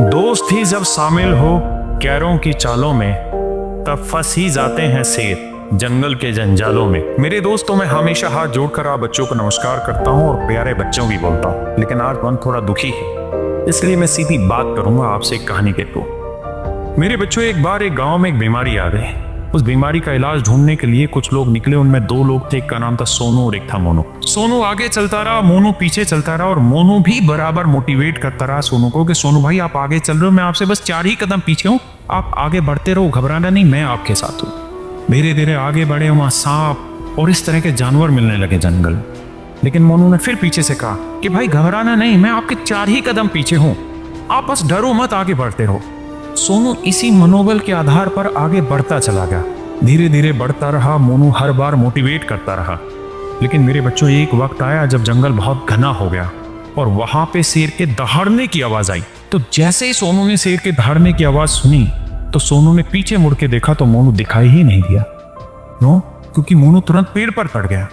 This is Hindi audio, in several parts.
दोस्त ही जब शामिल हो कैरों की चालों में, तब फंस ही जाते हैं शेर जंगल के जंजालों में। मेरे दोस्तों, मैं हमेशा हाथ जोड़कर आप बच्चों को नमस्कार करता हूँ और प्यारे बच्चों भी बोलता हूँ, लेकिन आज मन थोड़ा दुखी है, इसलिए मैं सीधी बात करूंगा आपसे एक कहानी के थ्रू। मेरे बच्चों, एक बार एक गांव में एक बीमारी आ गई। उस बीमारी का इलाज ढूंढने के लिए कुछ लोग निकले। उनमें दो लोग थे, एक का नाम था सोनू और एक था मोनू। सोनू आगे चलता रहा, मोनू पीछे चलता रहा, और मोनू भी बराबर मोटिवेट करता रहा सोनू को कि सोनू भाई आप आगे चल रहे हो, मैं आपसे बस 4 ही कदम पीछे हूँ, आप आगे बढ़ते रहो, घबराना नहीं, मैं आपके साथ हूँ। धीरे धीरे आगे बढ़े, वहां सांप और इस तरह के जानवर मिलने लगे जंगल। लेकिन मोनू ने फिर पीछे से कहा कि भाई घबराना नहीं, मैं आपके 4 ही कदम पीछे हूँ, आप बस डरो मत, आगे बढ़ते रहो। सोनू इसी मनोबल के आधार पर आगे बढ़ता चला गया। धीरे धीरे बढ़ता रहा, मोनू हर बार मोटिवेट करता रहा। लेकिन मेरे बच्चों, एक वक्त आया जब जंगल बहुत घना हो गया और वहां पे शेर के दहाड़ने की आवाज आई। तो जैसे ही सोनू ने शेर के दहाड़ने की आवाज सुनी, तो सोनू ने पीछे मुड़ के देखा तो मोनू दिखाई ही नहीं दिया। नो, क्योंकि मोनू तुरंत पेड़ पर चढ़ गया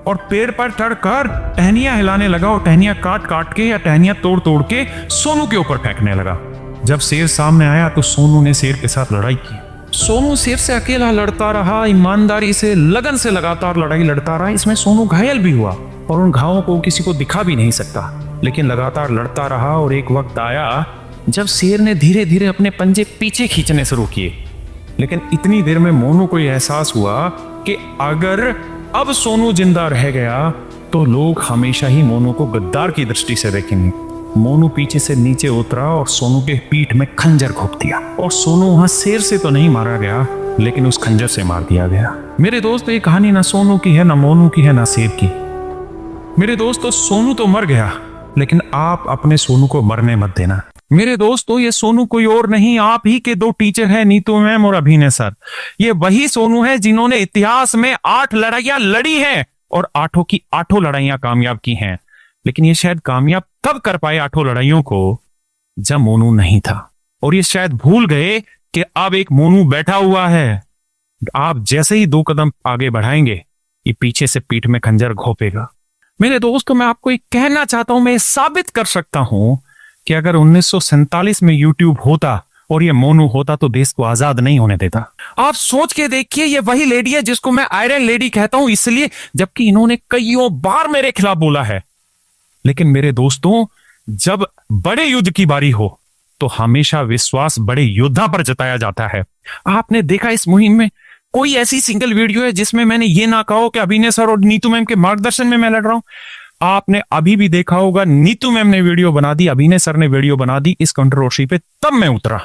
और पेड़ पर चढ़कर टहनियां हिलाने लगा और टहनियां काट काट के या टहनियां तोड़ तोड़ के सोनू के ऊपर फेंकने लगा। जब शेर सामने आया तो सोनू ने शेर के साथ लड़ाई की। सोनू शेर से अकेला लड़ता रहा, ईमानदारी से, लगन से लगातार लड़ाई लड़ता रहा। इसमें सोनू घायल भी हुआ और उन घावों को किसी को दिखा भी नहीं सकता, लेकिन लगातार लड़ता रहा। और एक वक्त आया जब शेर ने धीरे धीरे अपने पंजे पीछे खींचने शुरू किए। लेकिन इतनी देर में मोनू को यह एहसास हुआ कि अगर अब सोनू जिंदा रह गया तो लोग हमेशा ही मोनू को गद्दार की दृष्टि से देखेंगे। मोनू पीछे से नीचे उतरा और सोनू के पीठ में खंजर घोंप दिया। और सोनू वहां शेर से तो नहीं मारा गया, लेकिन उस खंजर से मार दिया गया। मेरे दोस्त, ये कहानी ना सोनू की है, ना मोनू की है, ना शेर की। मेरे दोस्तों, सोनू तो मर गया, लेकिन आप अपने सोनू को मरने मत देना। मेरे दोस्तों, ये सोनू कोई और नहीं, आप ही के 2 टीचर हैं, नीतू मैम और अभिनय सर। ये वही सोनू है जिन्होंने इतिहास में 8 लड़ाइयां लड़ी हैं और 8 की 8 लड़ाइयां कामयाब की हैं। लेकिन ये शायद कामयाब तब कर पाए 8 लड़ाइयों को जब मोनू नहीं था, और ये शायद भूल गए कि अब एक मोनू बैठा हुआ है। आप जैसे ही 2 कदम आगे बढ़ाएंगे, ये पीछे से पीठ में खंजर घोंपेगा। मेरे दोस्तों, मैं आपको एक कहना चाहता हूं, मैं साबित कर सकता हूं कि अगर 1947 में यूट्यूब होता और ये मोनू होता तो देश को आजाद नहीं होने देता। आप सोच के देखिए, ये वही लेडी है जिसको मैं आयरन लेडी कहता हूं इसलिए, जबकि इन्होंने कईयों बार मेरे खिलाफ बोला है। लेकिन मेरे दोस्तों, जब बड़े युद्ध की बारी हो तो हमेशा विश्वास बड़े योद्धा पर जताया जाता है। आपने देखा इस मुहिम में कोई ऐसी सिंगल वीडियो है जिसमें मैंने ये ना कहा कि अभिनय सर और नीतू मैम के मार्गदर्शन में मैं लड़ रहा हूं। आपने अभी भी देखा होगा, नीतू मैम ने वीडियो बना दी, अभिनय सर ने वीडियो बना दी इस कंट्रोवर्सी पे, तब मैं उतरा,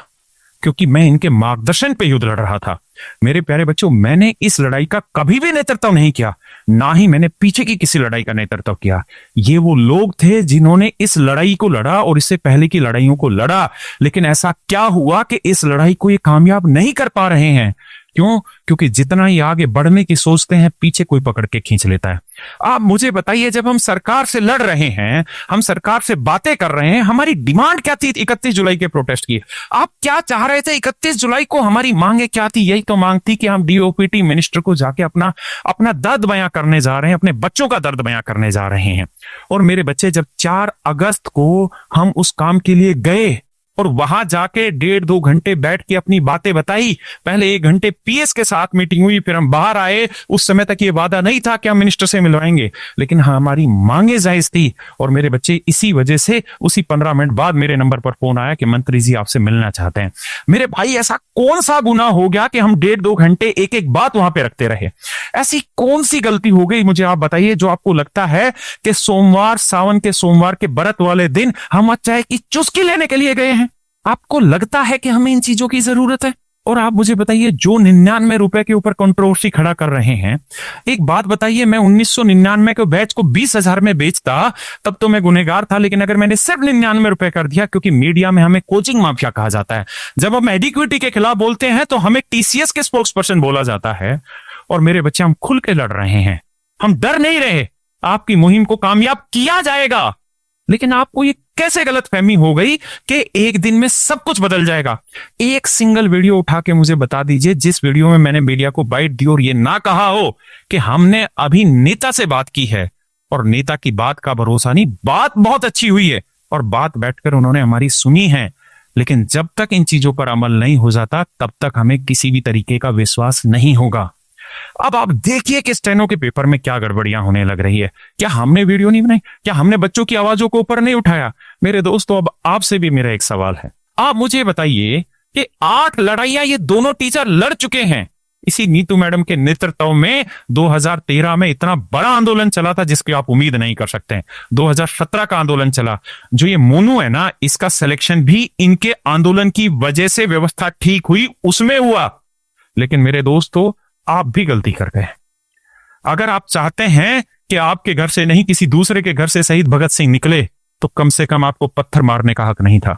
क्योंकि मैं इनके मार्गदर्शन पे युद्ध लड़ रहा था। मेरे प्यारे बच्चों, मैंने इस लड़ाई का कभी भी नेतृत्व नहीं किया, ना ही मैंने पीछे की किसी लड़ाई का नेतृत्व किया। ये वो लोग थे जिन्होंने इस लड़ाई को लड़ा और इससे पहले की लड़ाइयों को लड़ा। लेकिन ऐसा क्या हुआ कि इस लड़ाई को ये कामयाब नहीं कर पा रहे हैं? क्यों? क्योंकि जितना ही आगे बढ़ने की सोचते हैं, पीछे कोई पकड़ के खींच लेता है। आप मुझे बताइए, जब हम सरकार से लड़ रहे हैं, हम सरकार से बातें कर रहे हैं, हमारी डिमांड क्या थी 31 जुलाई के प्रोटेस्ट की? आप क्या चाह रहे थे 31 जुलाई को? हमारी मांगे क्या थी? यही तो मांग थी कि हम डीओपीटी मिनिस्टर को जाके अपना दर्द बयां करने जा रहे हैं, अपने बच्चों का दर्द बयां करने जा रहे हैं। और मेरे बच्चे, जब 4 अगस्त को हम उस काम के लिए गए और वहां जाके 1.5-2 घंटे बैठ के अपनी बातें बताई, पहले 1 घंटे पीएस के साथ मीटिंग हुई, फिर हम बाहर आए। उस समय तक ये वादा नहीं था कि हम मिनिस्टर से मिलवाएंगे, लेकिन हमारी मांगे जायज थी। और मेरे बच्चे, इसी वजह से उसी 15 मिनट बाद मेरे नंबर पर फोन आया कि मंत्री जी आपसे मिलना चाहते हैं। मेरे भाई, ऐसा कौन सा गुनाह हो गया कि हम 1.5-2 घंटे एक एक बात वहां पे रखते रहे? ऐसी कौन सी गलती हो गई, मुझे आप बताइए, जो आपको लगता है कि सोमवार, सावन के सोमवार के व्रत वाले दिन हम चाय की चुस्की लेने के लिए गए हैं? आपको लगता है कि हमें इन चीजों की जरूरत है? और आप मुझे बताइए, जो 99 रुपए के ऊपर कंट्रोवर्सी खड़ा कर रहे हैं, एक बात बताइए, मैं 1999 के बैच को 20,000 में बेचता तब तो मैं गुनहगार था। लेकिन अगर मैंने सिर्फ 99 रुपए कर दिया, क्योंकि मीडिया में हमें कोचिंग माफिया कहा जाता है, जब हम एडिक्विटी के खिलाफ बोलते हैं तो हमें टीसीएस के स्पोक्स पर्सन बोला जाता है। और मेरे बच्चे, हम खुल के लड़ रहे हैं, हम डर नहीं रहे। आपकी मुहिम को कामयाब किया जाएगा। लेकिन आपको ये कैसे गलतफहमी हो गई कि एक दिन में सब कुछ बदल जाएगा? एक सिंगल वीडियो उठा के मुझे बता दीजिए जिस वीडियो में मैंने मीडिया को बाइट दी और ये ना कहा हो कि हमने अभी नेता से बात की है और नेता की बात का भरोसा नहीं। बात बहुत अच्छी हुई है और बात बैठकर उन्होंने हमारी सुनी है, लेकिन जब तक इन चीजों पर अमल नहीं हो जाता तब तक हमें किसी भी तरीके का विश्वास नहीं होगा। अब आप देखिए कि स्टेनो के पेपर में क्या गड़बड़ियां होने लग रही है। क्या हमने वीडियो नहीं बनाई? क्या हमने बच्चों की आवाजों को ऊपर नहीं उठाया? मेरे दोस्तों, अब आपसे भी मेरा एक सवाल है। आप मुझे बताइए कि 8 लड़ाइयां ये दोनों टीचर लड़ चुके हैं। इसी नीतू मैडम के नेतृत्व में 2013 में इतना बड़ा आंदोलन चला था जिसकी आप उम्मीद नहीं कर सकते हैं। 2017 का आंदोलन चला। जो ये मोनू है ना, इसका सिलेक्शन भी इनके आंदोलन की वजह से व्यवस्था ठीक हुई उसमें हुआ। लेकिन मेरे दोस्तों, आप भी गलती कर गए। अगर आप चाहते हैं कि आपके घर से नहीं किसी दूसरे के घर से शहीद भगत सिंह निकले, तो कम से कम आपको पत्थर मारने का हक नहीं था,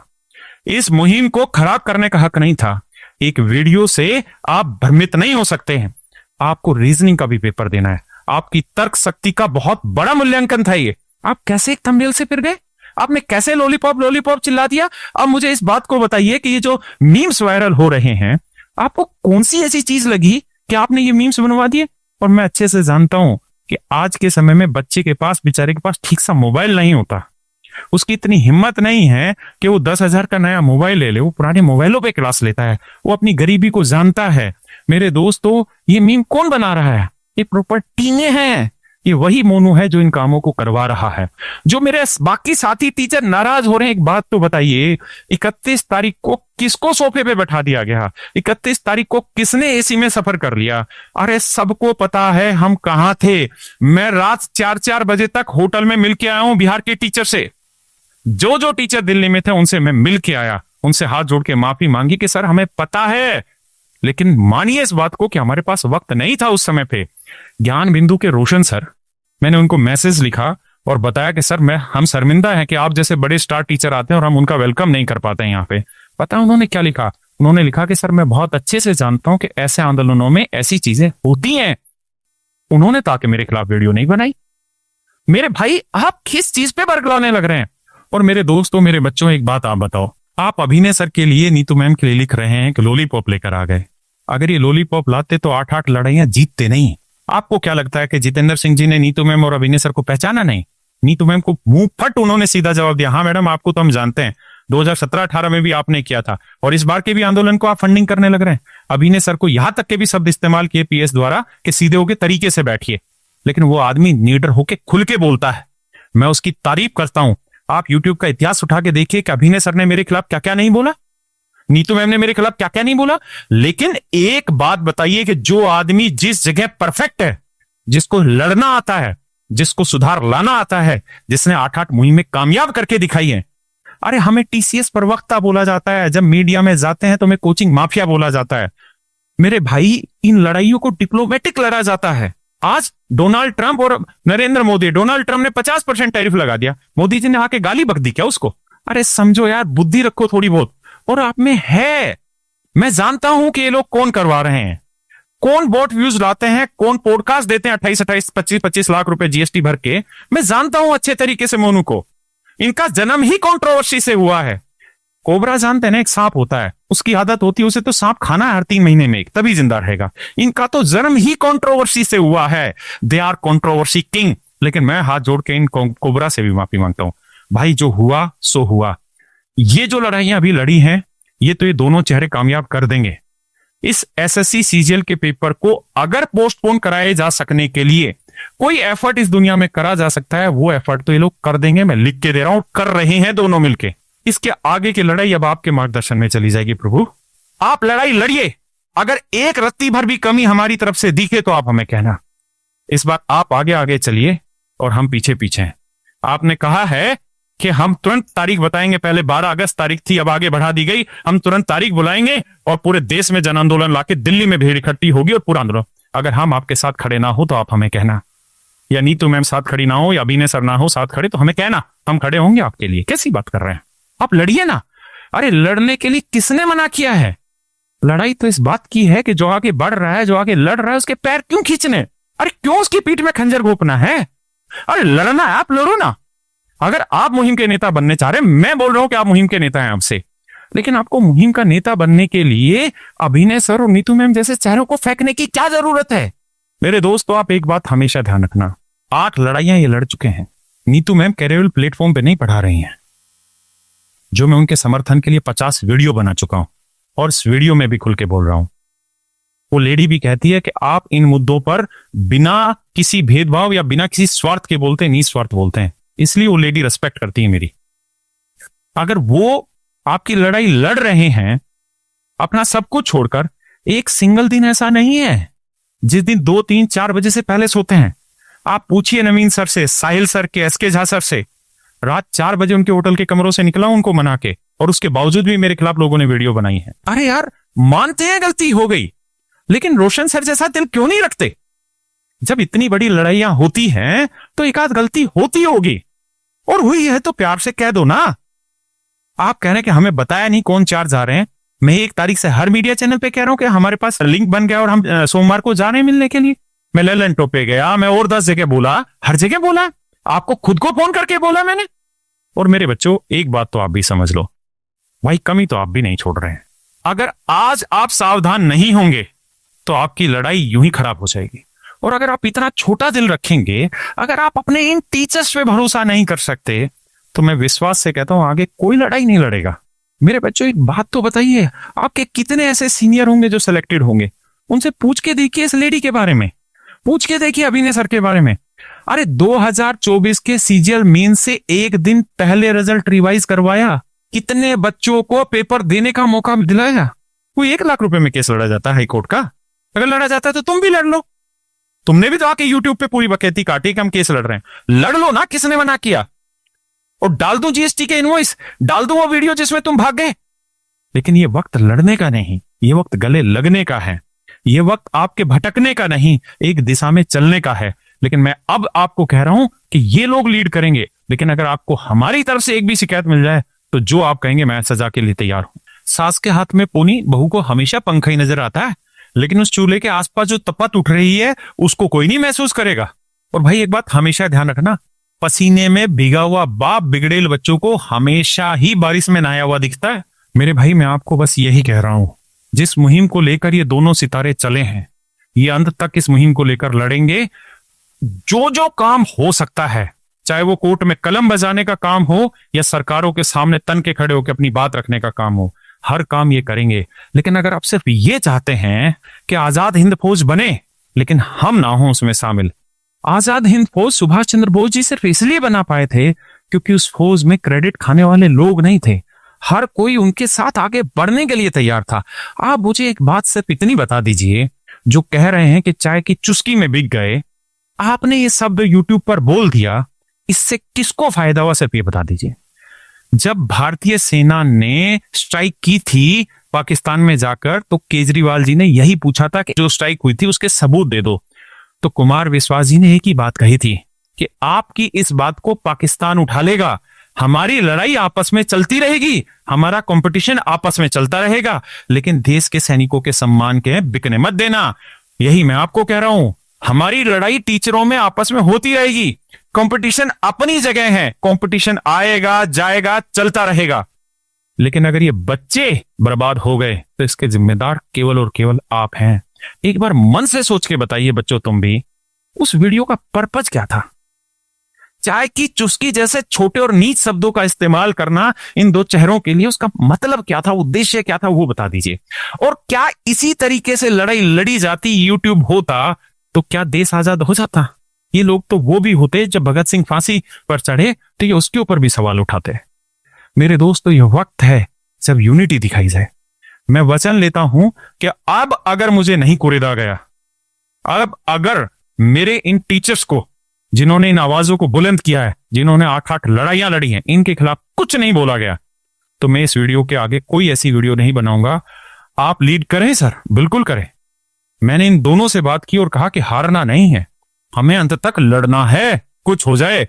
इस मुहिम को खराब करने का हक नहीं था। एक वीडियो से आप भ्रमित नहीं हो सकते हैं। आपको रीजनिंग का भी पेपर देना है। आपकी तर्क शक्ति का बहुत बड़ा मूल्यांकन था ये। आप कैसे एक थंबनेल से फिर गए? आपने कैसे लॉलीपॉप लॉलीपॉप चिल्ला दिया? अब मुझे इस बात को बताइए कि ये जो मीम्स वायरल हो रहे हैं, आपको कौन सी ऐसी चीज लगी कि आपने ये मीम्स बनवा दिए? और मैं अच्छे से जानता हूं कि आज के समय में बच्चे के पास, बेचारे के पास ठीक सा मोबाइल नहीं होता। उसकी इतनी हिम्मत नहीं है कि वो 10,000 का नया मोबाइल ले ले। वो पुराने मोबाइलों पे क्लास लेता है। वो अपनी गरीबी को जानता है। मेरे दोस्तों, ये मीम कौन बना रहा है? ये प्रॉपर टीमें हैं। ये वही मोनू है जो इन कामों को करवा रहा है। जो मेरे बाकी साथी टीचर नाराज हो रहे हैं, एक बात तो बताइए, 31 तारीख को किसको सोफे पे बैठा दिया गया? 31 तारीख को किसने एसी में सफर कर लिया? अरे सबको पता है हम कहां थे। मैं रात 4-4 बजे तक होटल में मिल के आया हूं बिहार के टीचर से। जो जो टीचर दिल्ली में थे उनसे मैं मिल के आया, उनसे हाथ जोड़ के माफी मांगी कि सर हमें पता है, लेकिन मानिए इस बात को कि हमारे पास वक्त नहीं था उस समय पे। ज्ञान बिंदु के रोशन सर, मैंने उनको मैसेज लिखा और बताया कि सर हम शर्मिंदा हैं कि आप जैसे बड़े स्टार टीचर आते हैं और हम उनका वेलकम नहीं कर पाते हैं यहाँ पे। पता है उन्होंने क्या लिखा? उन्होंने लिखा कि सर मैं बहुत अच्छे से जानता हूं कि ऐसे आंदोलनों में ऐसी चीजें होती हैं। उन्होंने ताकि मेरे खिलाफ वीडियो नहीं बनाई। मेरे भाई, आप किस चीज पे बरगलाने लग रहे हैं? और मेरे दोस्तों, मेरे बच्चों, एक बात आप बताओ, आप अभिनय सर के लिए, नीतू मैम के लिए लिख रहे हैं कि लॉलीपॉप लेकर आ गए। अगर ये लॉलीपॉप लाते तो 8-8 लड़ाइयां जीतते नहीं। आपको क्या लगता है कि जितेंद्र सिंह जी ने नीतू मैम और अभिनय सर को पहचाना नहीं? नीतू मैम को मुंह फट उन्होंने सीधा जवाब दिया, हाँ मैडम आपको तो हम जानते हैं, 2017-18 में भी आपने किया था और इस बार के भी आंदोलन को आप फंडिंग करने लग रहे हैं। अभिनय सर को यहां तक के भी शब्द इस्तेमाल किए पीएस द्वारा कि सीधे होके तरीके से बैठिए, लेकिन वो आदमी नीडर होके खुल के बोलता है। मैं उसकी तारीफ करता हूं। आप यूट्यूब का इतिहास उठा के देखिए कि अभिनय सर ने मेरे खिलाफ क्या क्या नहीं बोला, नीतू मैम ने मेरे खिलाफ क्या क्या नहीं बोला। लेकिन एक बात बताइए कि जो आदमी जिस जगह परफेक्ट है, जिसको लड़ना आता है, जिसको सुधार लाना आता है, जिसने 8-8 मुहिमें कामयाब करके दिखाई है, अरे हमें टीसीएस प्रवक्ता बोला जाता है, जब मीडिया में जाते हैं तो हमें कोचिंग माफिया बोला जाता है। मेरे भाई, इन लड़ाइयों को डिप्लोमेटिक लड़ा जाता है। आज डोनाल्ड ट्रंप और नरेंद्र मोदी, डोनाल्ड ट्रंप ने 50% टैरिफ लगा दिया, मोदी जी ने आके गाली बक दी क्या उसको? अरे समझो यार, बुद्धि रखो थोड़ी बहुत। और आप में है, मैं जानता हूं कि ये लोग कौन करवा रहे हैं, कौन बॉट व्यूज लाते हैं, कौन पॉडकास्ट देते हैं 28-28, 25-25 लाख रुपए जीएसटी भर के। मैं जानता हूं अच्छे तरीके से मोनू को। इनका जन्म ही कंट्रोवर्सी से हुआ है। कोबरा जानते हैं ना, एक सांप होता है, उसकी आदत होती है उसे तो सांप खाना है हर 3 महीने में एक, तभी जिंदा रहेगा। इनका तो जन्म ही कंट्रोवर्सी से हुआ है। They are controversy king. लेकिन मैं हाथ जोड़ के इन कोबरा से भी माफी मांगता हूं। भाई, जो हुआ सो हुआ। ये जो लड़ाइयां अभी लड़ी हैं, ये तो ये दोनों चेहरे कामयाब कर देंगे। इस एसएससी सीजीएल के पेपर को अगर पोस्टपोन कराए जा सकने के लिए कोई एफर्ट इस दुनिया में करा जा सकता है, वो एफर्ट तो ये लोग कर देंगे। मैं लिख के दे रहा हूं, कर रहे हैं दोनों मिलके। इसके आगे की लड़ाई अब आपके मार्गदर्शन में चली जाएगी। प्रभु, आप लड़ाई लड़िए। अगर एक रत्ती भर भी कमी हमारी तरफ से दिखे तो आप हमें कहना। इस बार आप आगे आगे चलिए और हम पीछे पीछे हैं। आपने कहा है कि हम तुरंत तारीख बताएंगे। पहले 12 अगस्त तारीख थी, अब आगे बढ़ा दी गई। हम तुरंत तारीख बुलाएंगे और पूरे देश में जन आंदोलन लाके दिल्ली में भीड़ इकट्ठी होगी और पूरा आंदोलन। अगर हम आपके साथ खड़े ना हो तो आप हमें कहना, या नीतू मैम साथ खड़ी ना हो, या अभिनय सर ना हो साथ खड़े, तो हमें कहना, हम खड़े होंगे आपके लिए। कैसी बात कर रहे हैं आप? लड़िए ना। अरे लड़ने के लिए किसने मना किया है? लड़ाई तो इस बात की है कि जो आगे बढ़ रहा है, जो आगे लड़ रहा है, उसके पैर क्यों खींचने? अरे क्यों उसकी पीठ में खंजर घोंपना है? अरे लड़ना है, आप लड़ो ना। अगर आप मुहिम के नेता बनने चाह रहे हैं, मैं बोल रहा हूं कि आप मुहिम के नेता हैं आपसे, लेकिन आपको मुहिम का नेता बनने के लिए अभिनय सर और नीतू मैम जैसे चेहरों को फेंकने की क्या जरूरत है? मेरे दोस्तों, आप एक बात हमेशा ध्यान रखना, 8 लड़ाइयां ये लड़ चुके हैं। नीतू मैम कैरियर प्लेटफॉर्म पे नहीं पढ़ा रही हैं। जो मैं उनके समर्थन के लिए 50 वीडियो बना चुका हूं और इस वीडियो में भी खुल के बोल रहा हूं। वो लेडी भी कहती है कि आप इन मुद्दों पर बिना किसी भेदभाव या बिना किसी स्वार्थ के बोलते हैं, निस्वार्थ बोलते हैं, इसलिए वो लेडी रिस्पेक्ट करती है मेरी। अगर वो आपकी लड़ाई लड़ रहे हैं अपना सब कुछ छोड़कर, एक सिंगल दिन ऐसा नहीं है जिस दिन 2, 3, 4 बजे से पहले सोते हैं। आप पूछिए नवीन सर से, साहिल सर के, एसके झा सर से, रात 4 बजे उनके होटल के कमरों से निकला उनको मना के, और उसके बावजूद भी मेरे खिलाफ लोगों ने वीडियो बनाई है। अरे यार, मानते हैं गलती हो गई, लेकिन रोशन सर जैसा दिल क्यों नहीं रखते? जब इतनी बड़ी लड़ाइयां होती हैं तो एक आध गलती होती होगी, और हुई है तो प्यार से कह दो ना। आप कह रहे हैं कि हमें बताया नहीं कौन चार्ज आ रहे हैं। मैं 1 तारीख से हर मीडिया चैनल पे कह रहा हूं कि हमारे पास लिंक बन गया और हम सोमवार को जा रहे हैं मिलने के लिए। मैं लैलेंटो पे गया, मैं और 10 जगह बोला, हर जगह बोला, आपको खुद को फोन करके बोला मैंने। और मेरे बच्चों, एक बात तो आप भी समझ लो, भाई कमी तो आप भी नहीं छोड़ रहे हैं। अगर आज आप सावधान नहीं होंगे तो आपकी लड़ाई यूं ही खराब हो जाएगी। और अगर आप इतना छोटा दिल रखेंगे, अगर आप अपने इन टीचर्स पे भरोसा नहीं कर सकते, तो मैं विश्वास से कहता हूं आगे कोई लड़ाई नहीं लड़ेगा। मेरे बच्चों, एक बात तो बताइए, आपके कितने ऐसे सीनियर होंगे जो सिलेक्टेड होंगे? उनसे पूछ के देखिए इस लेडी के बारे में, पूछ के देखिए अभिनय सर के बारे में। अरे 2024 के सीजीएल मेन से एक दिन पहले रिजल्ट रिवाइज करवाया, कितने बच्चों को पेपर देने का मौका दिलाया। कोई 1 लाख रुपए में केस लड़ा जाता है हाईकोर्ट का? अगर लड़ा जाता है तो तुम भी लड़ लो। तुमने भी तो आके यूट्यूब पे पूरी बकैती काटी कि हम केस लड़ रहे हैं। लड़ लो ना, किसने मना किया? और डाल दूं जीएसटी के इनवॉइस, डाल दूं वो वीडियो जिसमें तुम भाग गए। लेकिन ये वक्त लड़ने का नहीं, ये वक्त गले लगने का है। ये वक्त आपके भटकने का नहीं, एक दिशा में चलने का है। लेकिन मैं अब आपको कह रहा हूं कि ये लोग लीड करेंगे, लेकिन अगर आपको हमारी तरफ से एक भी शिकायत मिल जाए तो जो आप कहेंगे मैं सजा के लिए तैयार हूं। सास के हाथ में पोनी बहू को हमेशा पंखा ही नजर आता है, लेकिन उस चूल्हे के आसपास जो तपत उठ रही है उसको कोई नहीं महसूस करेगा। और भाई एक बात हमेशा ध्यान रखना, पसीने में भीगा हुआ बाप बिगड़ेल बच्चों को हमेशा ही बारिश में नहाया हुआ दिखता है। मेरे भाई, मैं आपको बस यही कह रहा हूं, जिस मुहिम को लेकर ये दोनों सितारे चले हैं, ये अंत तक इस मुहिम को लेकर लड़ेंगे। जो जो काम हो सकता है, चाहे वो कोर्ट में कलम बजाने का काम हो या सरकारों के सामने तन के खड़े होकर अपनी बात रखने का काम हो, हर काम ये करेंगे। लेकिन अगर आप सिर्फ ये चाहते हैं कि आजाद हिंद फौज बने लेकिन हम ना हो उसमें शामिल, आजाद हिंद फौज सुभाष चंद्र बोस जी सिर्फ इसलिए बना पाए थे क्योंकि उस फौज में क्रेडिट खाने वाले लोग नहीं थे। हर कोई उनके साथ आगे बढ़ने के लिए तैयार था। आप मुझे एक बात सिर्फ इतनी बता दीजिए, जो कह रहे हैं कि चाय की चुस्की में बिक गए, आपने ये शब्द यूट्यूब पर बोल दिया, इससे किसको फायदा हुआ? सिर्फ ये बता दीजिए। जब भारतीय सेना ने स्ट्राइक की थी पाकिस्तान में जाकर, तो केजरीवाल जी ने यही पूछा था कि जो स्ट्राइक हुई थी उसके सबूत दे दो। तो कुमार विश्वास जी ने एक ही बात कही थी कि आपकी इस बात को पाकिस्तान उठा लेगा, हमारी लड़ाई आपस में चलती रहेगी, हमारा कंपटीशन आपस में चलता रहेगा, लेकिन देश के सैनिकों के सम्मान के बिकने मत देना। यही मैं आपको कह रहा हूं, हमारी लड़ाई टीचरों में आपस में होती रहेगी, कंपटीशन अपनी जगह है, कंपटीशन आएगा जाएगा चलता रहेगा। लेकिन अगर ये बच्चे बर्बाद हो गए तो इसके जिम्मेदार केवल और केवल आप हैं। एक बार मन से सोच के बताइए बच्चों, तुम भी, उस वीडियो का पर्पज क्या था? चाय की चुस्की जैसे छोटे और नीच शब्दों का इस्तेमाल करना इन दो चेहरों के लिए, उसका मतलब क्या था, उद्देश्य क्या था, वो बता दीजिए। और क्या इसी तरीके से लड़ाई लड़ी जाती, यूट्यूब होता, तो क्या देश आजाद हो जाता? ये लोग तो वो भी होते जब भगत सिंह फांसी पर चढ़े तो ये उसके ऊपर भी सवाल उठाते। मेरे दोस्तों, ये वक्त है जब यूनिटी दिखाई जाए। मैं वचन लेता हूं कि अब अगर मुझे नहीं कुरेदा गया, अब अगर मेरे इन टीचर्स को, जिन्होंने इन आवाजों को बुलंद किया है, जिन्होंने 8-8 लड़ाइयां लड़ी हैं, इनके खिलाफ कुछ नहीं बोला गया, तो मैं इस वीडियो के आगे कोई ऐसी वीडियो नहीं बनाऊंगा। आप लीड करें सर, बिल्कुल करें। मैंने इन दोनों से बात की और कहा कि हारना नहीं है, हमें अंत तक लड़ना है, कुछ हो जाए।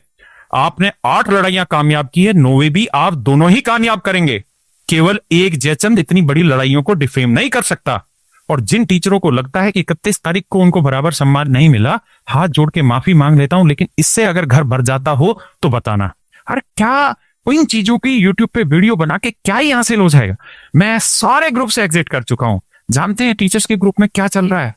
आपने 8 लड़ाइयां कामयाब की है, 9वीं भी आप दोनों ही कामयाब करेंगे। केवल एक जयचंद इतनी बड़ी लड़ाइयों को डिफेम नहीं कर सकता। और जिन टीचरों को लगता है कि 31 तारीख को उनको बराबर सम्मान नहीं मिला, हाथ जोड़ के माफी मांग लेता हूं, लेकिन इससे अगर घर भर जाता हो तो बताना। अरे क्या इन चीजों की यूट्यूब पे वीडियो बना के क्या ही हासिल हो जाएगा? मैं सारे ग्रुप से एग्जिट कर चुका हूं। जानते हैं टीचर्स के ग्रुप में क्या चल रहा है?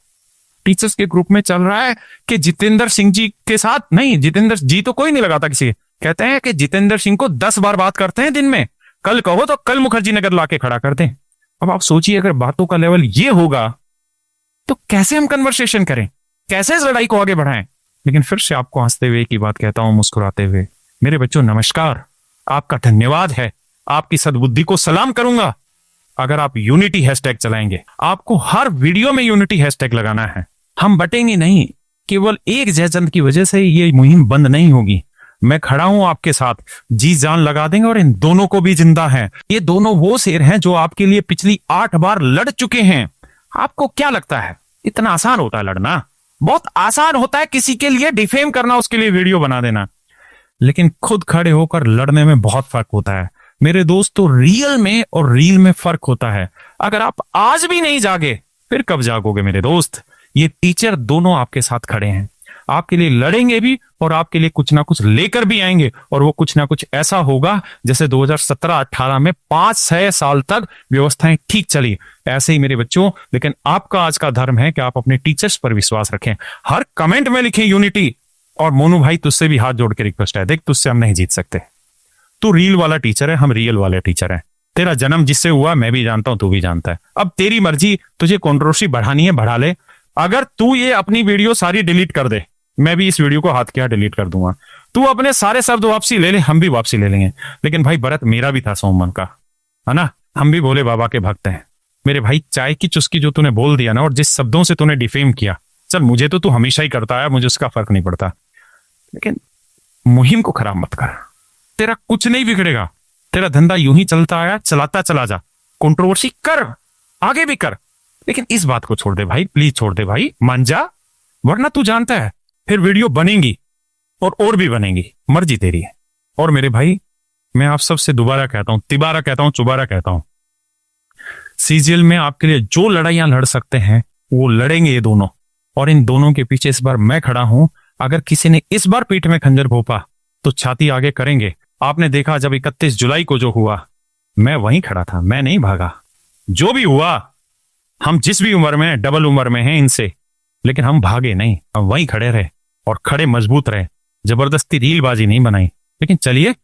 टीचर्स के ग्रुप में चल रहा है कि जितेंद्र सिंह जी के साथ नहीं, जितेंद्र जी तो कोई नहीं लगाता किसी, कहते हैं कि जितेंद्र सिंह को 10 बार बात करते हैं दिन में, कल कहो तो कल मुखर्जी नगर लाके खड़ा कर दें। अब आप सोचिए अगर बातों का लेवल ये होगा तो कैसे हम कन्वर्सेशन करें, कैसे इस लड़ाई को आगे बढ़ाएं। लेकिन फिर से आपको हंसते हुए की बात कहता हूं, मुस्कुराते हुए, मेरे बच्चों नमस्कार, आपका धन्यवाद है, आपकी सद्बुद्धि को सलाम करूंगा। अगर आप यूनिटी हैशटैग चलाएंगे, आपको हर वीडियो में यूनिटी हैशटैग लगाना है। हम बटेंगे नहीं, केवल एक जयचंद की वजह से ये मुहिम बंद नहीं होगी। मैं खड़ा हूं आपके साथ, जी जान लगा देंगे और इन दोनों को भी जिंदा है। ये दोनों वो शेर हैं जो आपके लिए पिछली 8 बार लड़ चुके हैं। आपको क्या लगता है इतना आसान होता है लड़ना? बहुत आसान होता है किसी के लिए डिफेम करना, उसके लिए वीडियो बना देना, लेकिन खुद खड़े होकर लड़ने में बहुत फर्क होता है मेरे दोस्तों। रियल में और रील में फर्क होता है। अगर आप आज भी नहीं जागे फिर कब जागोगे मेरे दोस्त? ये टीचर दोनों आपके साथ खड़े हैं, आपके लिए लड़ेंगे भी और आपके लिए कुछ ना कुछ लेकर भी आएंगे। और वो कुछ ना कुछ ऐसा होगा जैसे 2017-18 में 5-6 साल तक व्यवस्थाएं ठीक चली, ऐसे ही मेरे बच्चों। लेकिन आपका आज का धर्म है कि आप अपने टीचर्स पर विश्वास रखें। हर कमेंट में लिखें यूनिटी। और मोनू भाई तुझसे भी हाथ जोड़ के रिक्वेस्ट है, देख तुझसे हम नहीं जीत सकते। तू रील वाला टीचर है, हम रियल वाले टीचर हैं। तेरा जन्म जिससे हुआ मैं भी जानता हूं, तू भी जानता है। अब तेरी मर्जी, तुझे कंट्रोवर्सी बढ़ानी है बढ़ा ले। अगर तू ये अपनी वीडियो सारी डिलीट कर दे, मैं भी इस वीडियो को हाथ के हाथ डिलीट कर दूंगा। तू अपने सारे शब्द वापसी ले ले, हम भी वापसी ले लेंगे। लेकिन भाई व्रत मेरा भी था सोमवार का, है ना? हम भी भोले बाबा के भक्त हैं मेरे भाई। चाय की चुस्की जो तूने बोल दिया ना, और जिस शब्दों से तूने डिफेम किया, चल मुझे तो तू हमेशा ही करता है, मुझे उसका फर्क नहीं पड़ता, लेकिन मुहिम को खराब मत कर। तेरा कुछ नहीं बिगड़ेगा, तेरा धंधा यूं ही चलता आया, चलाता चला जा। कंट्रोवर्सी कर, आगे भी कर, लेकिन इस बात को छोड़ दे भाई, प्लीज छोड़ दे भाई, मान जा। वरना तू जानता है फिर वीडियो बनेंगी और भी बनेंगी, मर्जी तेरी है। और मेरे भाई मैं आप सबसे दोबारा कहता हूं, तिबारा कहता हूं, चुबारा कहता हूं, सीजीएल में आपके लिए जो लड़ाइयां लड़ सकते हैं वो लड़ेंगे ये दोनों। और इन दोनों के पीछे इस बार मैं खड़ा हूं। अगर किसी ने इस बार पीठ में खंजर भोंपा तो छाती आगे करेंगे। आपने देखा जब 31 जुलाई को जो हुआ, मैं वहीं खड़ा था, मैं नहीं भागा। जो भी हुआ, हम जिस भी उम्र में, डबल उम्र में हैं इनसे, लेकिन हम भागे नहीं, हम वहीं खड़े रहे और खड़े मजबूत रहे। जबरदस्ती रीलबाजी नहीं बनाई। लेकिन चलिए,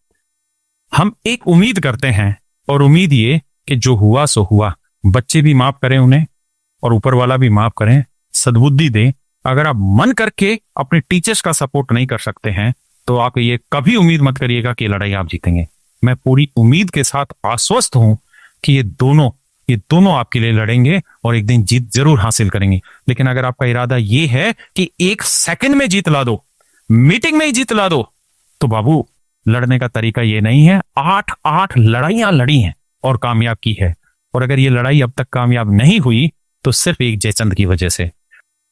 हम एक उम्मीद करते हैं, और उम्मीद ये कि जो हुआ सो हुआ। बच्चे भी माफ करें उन्हें और ऊपर वाला भी माफ करें, सद्बुद्धि दे। अगर आप मन करके अपने टीचर्स का सपोर्ट नहीं कर सकते हैं तो आप ये कभी उम्मीद मत करिएगा कि लड़ाई आप जीतेंगे। मैं पूरी उम्मीद के साथ आश्वस्त हूं कि ये दोनों आपके लिए लड़ेंगे और एक दिन जीत जरूर हासिल करेंगे। लेकिन अगर आपका इरादा ये है कि 1 सेकंड में जीत ला दो, मीटिंग में ही जीत ला दो, तो बाबू लड़ने का तरीका ये नहीं है। 8 लड़ाइयां लड़ी हैं और कामयाब की है। और अगर ये लड़ाई अब तक कामयाब नहीं हुई तो सिर्फ एक जयचंद की वजह से।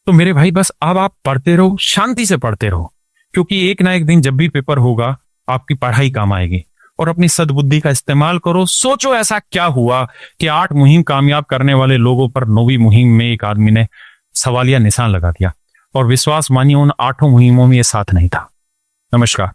तो मेरे भाई बस अब आप पढ़ते रहो, शांति से पढ़ते रहो, क्योंकि एक ना एक दिन जब भी पेपर होगा आपकी पढ़ाई काम आएगी। और अपनी सद्बुद्धि का इस्तेमाल करो। सोचो ऐसा क्या हुआ कि 8 मुहिम कामयाब करने वाले लोगों पर 9वीं मुहिम में एक आदमी ने सवालिया निशान लगा दिया, और विश्वास मानिए उन 8 मुहिमों में ये साथ नहीं था। नमस्कार।